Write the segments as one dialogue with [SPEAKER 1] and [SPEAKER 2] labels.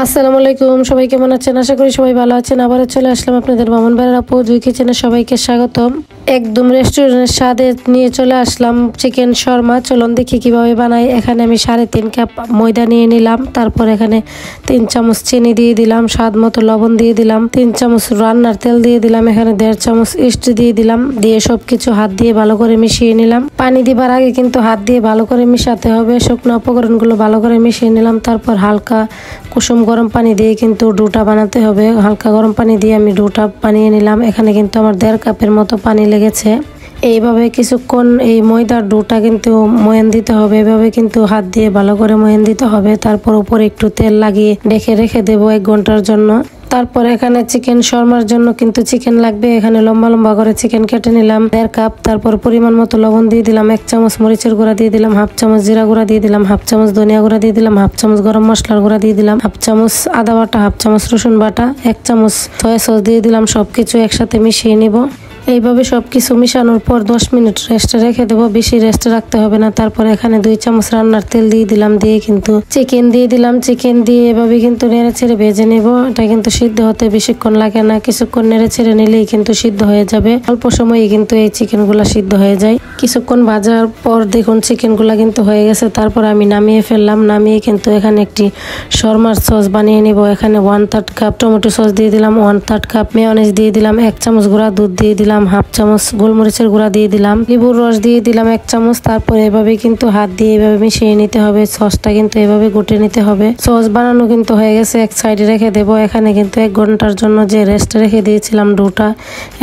[SPEAKER 1] আসসালামু আলাইকুম, সবাই কেমন আছেন? আশা করি সবাই ভালো আছেন। আবার চলে আসলাম আপনাদের মামুন ভাইয়ের আপু জুই কিচেনে। সবাইকে স্বাগতম। একদম রেস্টুরেন্টের স্বাদে নিয়ে চলে আসলাম চিকেন শর্মা। চলুন দেখি কিভাবে বানাই। এখানে আমি 3.5 কাপ ময়দা নিয়ে নিলাম। তারপর এখানে 3 চামচ চিনি দিয়ে দিলাম, স্বাদ মতো লবণ দিয়ে দিলাম, 3 চামচ রান্নার তেল দিয়ে দিলাম, এখানে 1.5 চামচ ইস্ট দিয়ে দিলাম। দিয়ে সবকিছু হাত দিয়ে ভালো করে মিশিয়ে নিলাম। পানি দিবার আগে কিন্তু হাত দিয়ে ভালো করে মিশাতে হবে। শুকনো উপকরণগুলো ভালো করে মিশিয়ে নিলাম। তারপর হালকা কুসুম গরম পানি দিয়ে কিন্তু ডোটা বানাতে হবে। হালকা গরম পানি দিয়ে আমি ডোটা বানিয়ে নিলাম। এখানে কিন্তু আমার 1.5 কাপের মতো পানি লেগেছে। এইভাবে কিছুক্ষণ এই ময়দার ডোটা কিন্তু ময়ান দিতে হবে। এভাবে কিন্তু হাত দিয়ে ভালো করে ময়ান দিতে হবে। তারপর উপরে একটু তেল লাগিয়ে ঢেকে রেখে দেবো 1 ঘন্টার জন্য। তারপর এখানে চিকেন শর্মার জন্য কিন্তু চিকেন লাগবে। এখানে লম্বা লম্বা করে চিকেন কেটে নিলাম 1.5 কাপ। তারপর পরিমাণ মতো লবণ দিয়ে দিলাম, 1 চামচ মরিচের গুঁড়া দিয়ে দিলাম, 1/2 চামচ জিরা গুঁড়া দিয়ে দিলাম, 1/2 চামচ ধনিয়া গুঁড়া দিয়ে দিলাম, 1/2 চামচ গরম মশলার গুঁড়া দিয়ে দিলাম, 1/2 চামচ আদা বাটা, 1/2 চামচ রসুন বাটা, 1 চামচ সয়া সস দিয়ে দিলাম। সবকিছু একসাথে মিশিয়ে নিব। এইভাবে সবকিছু মিশানোর পর 10 মিনিট রেস্টে রেখে দেবো। বেশি রেস্টে রাখতে হবে না। তারপর এখানে 2 চামচ রান্নার তেল দিয়ে দিলাম। দিয়ে কিন্তু চিকেন দিয়ে দিলাম। চিকেন দিয়ে এভাবে কিন্তু নেড়ে ছেড়ে ভেজে নেব। এটা কিন্তু সিদ্ধ হতে বেশিক্ষণ লাগে না। কিছুক্ষণ নেড়ে ছেড়ে নিলেই কিন্তু সিদ্ধ হয়ে যাবে। অল্প সময়ে কিন্তু এই চিকেনগুলো সিদ্ধ হয়ে যায়। কিছুক্ষণ ভাজার পর দেখুন চিকেনগুলো কিন্তু হয়ে গেছে। তারপর আমি নামিয়ে ফেললাম। নামিয়ে কিন্তু এখানে একটি শর্মার সস বানিয়ে নিব। এখানে 1/3 কাপ টমেটো সস দিয়ে দিলাম, 1/3 কাপ মেয়োনিজ দিয়ে দিলাম, 1 চামচ গুঁড়া দুধ দিয়ে দিলাম, 1/2 চামচ গোলমরিচের গুঁড়া দিয়ে দিলাম, লেবুর রস দিয়ে দিলাম 1 চামচ। তারপর এভাবে কিন্তু হাত দিয়ে এভাবে মিশিয়ে নিতে হবে। সসটা কিন্তু এভাবে গুটে নিতে হবে। সস বানানো কিন্তু হয়ে গেছে। এক সাইডে রেখে দেবো। এখানে কিন্তু 1 ঘন্টার জন্য যে রেস্টে রেখে দিয়েছিলাম ডোটা,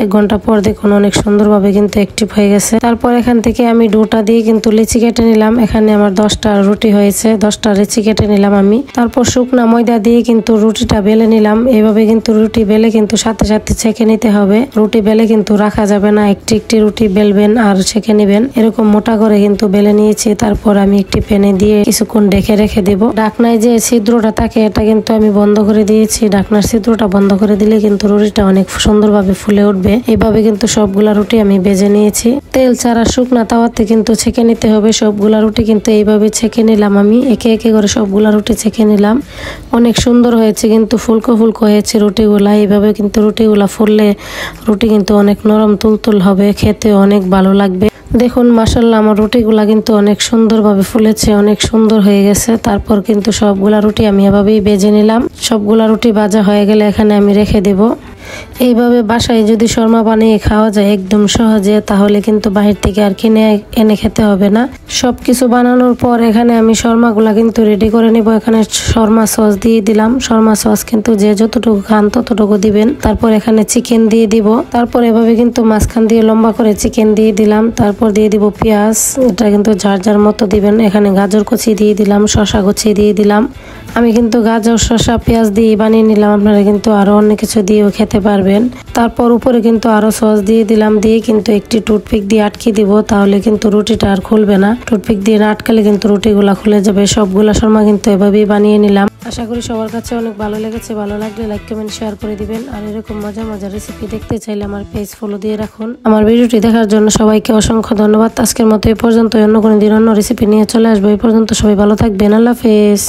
[SPEAKER 1] 1 ঘন্টা পর দেখুন অনেক সুন্দরভাবে কিন্তু অ্যাক্টিভ হয়ে গেছে। তারপর এখান থেকে আমি ডোটা দিয়ে কিন্তু লিচি কেটে নিলাম। এখানে আমার 10টা রুটি হয়েছে। 10টা লিচি কেটে নিলাম আমি। তারপর শুকনা ময়দা দিয়ে কিন্তু রুটিটা বেলে নিলাম। এভাবে কিন্তু রুটি বেলে কিন্তু সাথে সাথে ছেঁকে নিতে হবে। রুটি বেলে কিন্তু রাখা যাবে না। একটি একটি রুটি বেলবেন আর ছেঁকে নেবেন। এরকম মোটা করে কিন্তু বেলে নিয়েছি। তারপর আমি একটি প্যানে দিয়ে কিছুক্ষণ ঢেকে রেখে দেবো। ঢাকনায় যে ছিদ্রটা থাকে এটা কিন্তু আমি বন্ধ করে দিয়েছি। ঢাকনার ছিদ্রটা বন্ধ করে দিলে কিন্তু রুটিটা অনেক সুন্দরভাবে ফুলে উঠবে। এইভাবে কিন্তু সবগুলা রুটি আমি ভেজে নিয়েছি। তেল ছাড়া শুকনা তাওয়াতে কিন্তু ছেঁকে নিতে হবে। সবগুলা রুটি কিন্তু এইভাবে ছেঁকে নিলাম। আমি একে একে করে সবগুলা রুটি ছেঁকে নিলাম। অনেক সুন্দর হয়েছে কিন্তু ফুলকো ফুলকো হয়েছে রুটিগুলা। এইভাবে কিন্তু রুটিগুলা ফুললে রুটি কিন্তু অনেক নরম তুলতুল হবে, খেতে অনেক ভালো লাগবে। দেখুন মাশাআল্লাহ আমার রুটিগুলা কিন্তু অনেক সুন্দরভাবে ফুলেছে, অনেক সুন্দর হয়ে গেছে। তারপর কিন্তু সবগুলা রুটি আমি এভাবেই ভেজে নিলাম। সবগুলা রুটি ভাজা হয়ে গেলে এখানে আমি রেখে দেব। এইভাবে বাসায় যদি শর্মা বানিয়ে খাওয়া যায় একদম সহজে, তাহলে কিন্তু বাহির থেকে আর কিনে এনে খেতে হবে না। সবকিছু বানানোর পর এখানে আমি শর্মাগুলা কিন্তু রেডি করে নিব। এখানে শর্মা সস দিয়ে দিলাম। শর্মা সস কিন্তু যে যতটুকু খান ততটুকু দিবেন। তারপর এখানে চিকেন দিয়ে দিব। তারপর এভাবে কিন্তু মাঝখান দিয়ে লম্বা করে চিকেন দিয়ে দিলাম। তারপর দিয়ে দিব পেঁয়াজ। এটা কিন্তু যার যার মতো দিবেন। এখানে গাজর কুচি দিয়ে দিলাম, শসা কুচি দিয়ে দিলাম। আমি কিন্তু গাজর শসা পেঁয়াজ দিয়ে বানিয়ে নিলাম। আপনারা কিন্তু আরো অনেক কিছু দিয়েও খেতে পারবেন। তারপর উপরে কিন্তু আরো সস দিয়ে দিলাম। দিয়ে কিন্তু একটি টুথপিক দিয়ে আটকে দিব, তাহলে কিন্তু রুটিটা আর খুলবে না। টুথপিক দিয়ে না আটকালে কিন্তু রুটিগুলা খুলে যাবে। সবগুলা শর্মা কিন্তু এভাবেই বানিয়ে নিলাম। আশা করি সবার কাছে অনেক ভালো লেগেছে। ভালো লাগলে লাইক কমেন্ট শেয়ার করে দিবেন। আর এরকম মজার মজার রেসিপি দেখতে চাইলে আমার পেজ ফলো দিয়ে রাখুন। আমার ভিডিওটি দেখার জন্য সবাইকে অসংখ্য ধন্যবাদ। আজকের মতো এই পর্যন্ত। অন্য কোনো দিন অন্য রেসিপি নিয়ে চলে আসবো। এই পর্যন্ত সবাই ভালো থাকবেন। আল্লাহ হাফেজ।